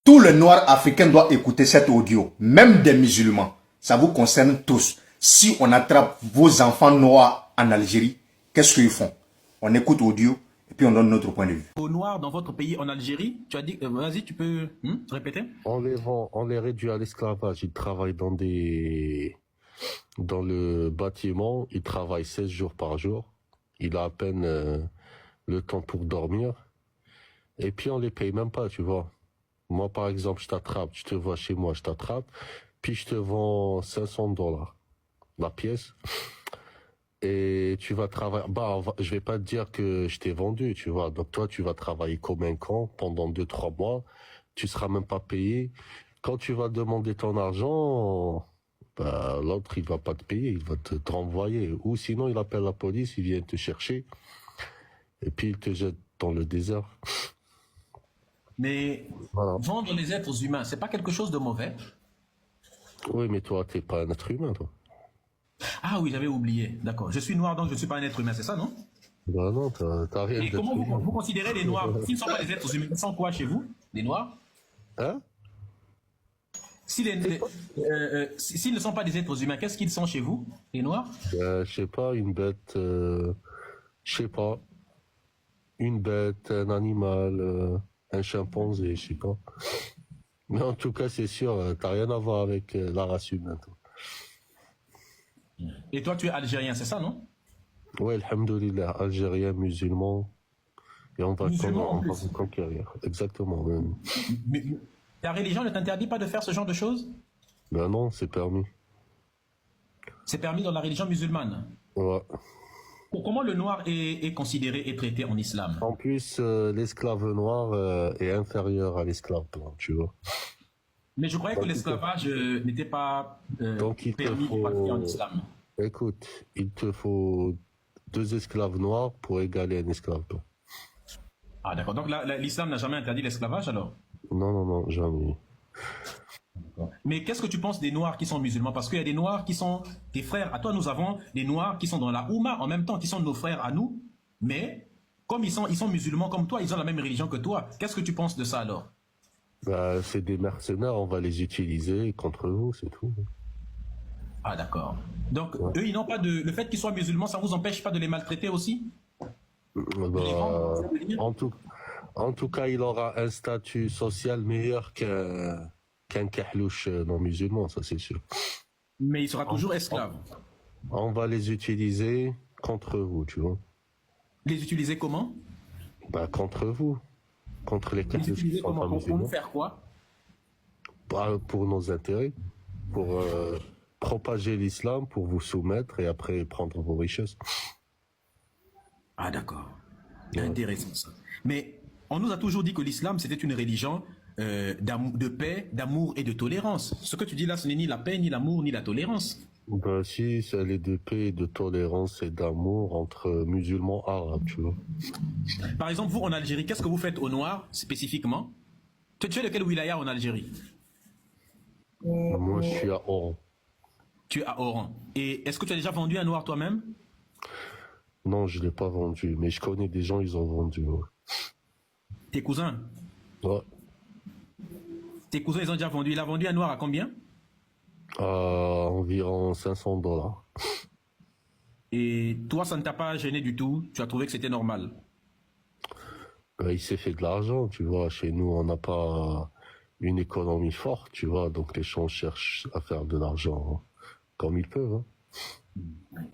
Tout le noir africain doit écouter cet audio, même des musulmans. Ça vous concerne tous. Si on attrape vos enfants noirs en Algérie, qu'est-ce qu'ils font? On écoute audio et puis on donne notre point de vue. Aux noirs dans votre pays en Algérie, tu as dit, vas-y, tu peux répéter? On les vend, on les réduit à l'esclavage. Ils travaillent dans le bâtiment. Ils travaillent 16 jours par jour. Il a à peine le temps pour dormir. Et puis on les paye même pas, tu vois. Moi, par exemple, je t'attrape, tu te vois chez moi, je t'attrape, puis je te vends $500 la pièce. Et tu vas travailler. Bah, je vais pas te dire que je t'ai vendu, tu vois. Donc toi, tu vas travailler comme un con pendant 2-3 mois. Tu seras même pas payé. Quand tu vas demander ton argent, bah, l'autre, il va pas te payer, il va te renvoyer. Ou sinon, il appelle la police, il vient te chercher. Et puis, il te jette dans le désert. Mais Voilà. vendre les êtres humains, c'est pas quelque chose de mauvais? Oui, mais toi, t'es pas un être humain, toi. Ah oui, j'avais oublié. D'accord. Je suis noir, donc je ne suis pas un être humain, c'est ça, non? Bah non, t'as rien Et d'être comment humain. vous considérez les noirs? S'ils ne sont pas des êtres humains, ils sont quoi chez vous? Les noirs? Hein? S'ils ne sont pas des êtres humains, qu'est-ce qu'ils sont chez vous, les noirs? Je sais pas, une bête, je sais pas, une bête, un animal, un chimpanzé, je sais pas. Mais en tout cas, c'est sûr, t'as rien à voir avec la race humaine, toi. Et toi, tu es algérien, c'est ça, non? Ouais, alhamdoulilah, algérien, musulman, et Musulman en on va plus. vous conquérir. Exactement. Ouais. Mais ta religion ne t'interdit pas de faire ce genre de choses? Ben non, c'est permis. C'est permis dans la religion musulmane. Ouais. Comment le noir est considéré et traité en islam? En plus, l'esclave noir est inférieur à l'esclave blanc, tu vois. Mais je croyais que Donc, l'esclavage n'était pas donc il te permis de pratiquer en faut, islam. écoute, il te faut 2 esclaves noirs pour égaler un esclave blanc. Ah d'accord, donc l'islam n'a jamais interdit l'esclavage alors? Non, non, non, jamais. Mais qu'est-ce que tu penses des noirs qui sont musulmans? Parce qu'il y a des noirs qui sont tes frères. À toi, nous avons des noirs qui sont dans la Oumma en même temps, qui sont nos frères à nous. Mais comme ils sont musulmans comme toi, ils ont la même religion que toi. Qu'est-ce que tu penses de ça alors? Bah, c'est des mercenaires, on va les utiliser contre vous, c'est tout. Ah d'accord. Donc Ouais. eux, ils n'ont pas de... Le fait qu'ils soient musulmans, ça ne vous empêche pas de les maltraiter aussi? De les vendre, Bah, ça veut dire? en tout cas, il aura un statut social meilleur qu'un kahlouche non musulman, ça c'est sûr. Mais il sera On, toujours on- esclave. on va les utiliser contre vous, tu vois. Les utiliser comment? Bah, contre vous, contre les Les kahlouches qui utiliser sont comment? pas Pour nous musulmans. faire quoi? Bah, pour nos intérêts, pour propager l'islam, pour vous soumettre et après prendre vos richesses. Ah d'accord. Ouais. Intéressant ça. Mais on nous a toujours dit que l'islam, c'était une religion de paix, d'amour et de tolérance. Ce que tu dis là, ce n'est ni la paix, ni l'amour, ni la tolérance. Bah, si, elle est de paix, de tolérance et d'amour entre musulmans arabes, tu vois. Par exemple, vous en Algérie, qu'est-ce que vous faites aux Noirs spécifiquement? Tu es de quel wilaya en Algérie? Moi, je suis à Oran. Tu es à Oran. Et est-ce que tu as déjà vendu un Noir toi-même? Non, je l'ai pas vendu, mais je connais des gens, ils ont vendu. Ouais. Tes cousins? Ouais. Tes cousins, ils ont déjà vendu. Il a vendu un Noir à combien? À environ $500. Et toi, ça ne t'a pas gêné du tout? Tu as trouvé que c'était normal? Bah, il s'est fait de l'argent, tu vois. Chez nous, on n'a pas une économie forte, tu vois. Donc les gens cherchent à faire de l'argent comme ils peuvent. Hein.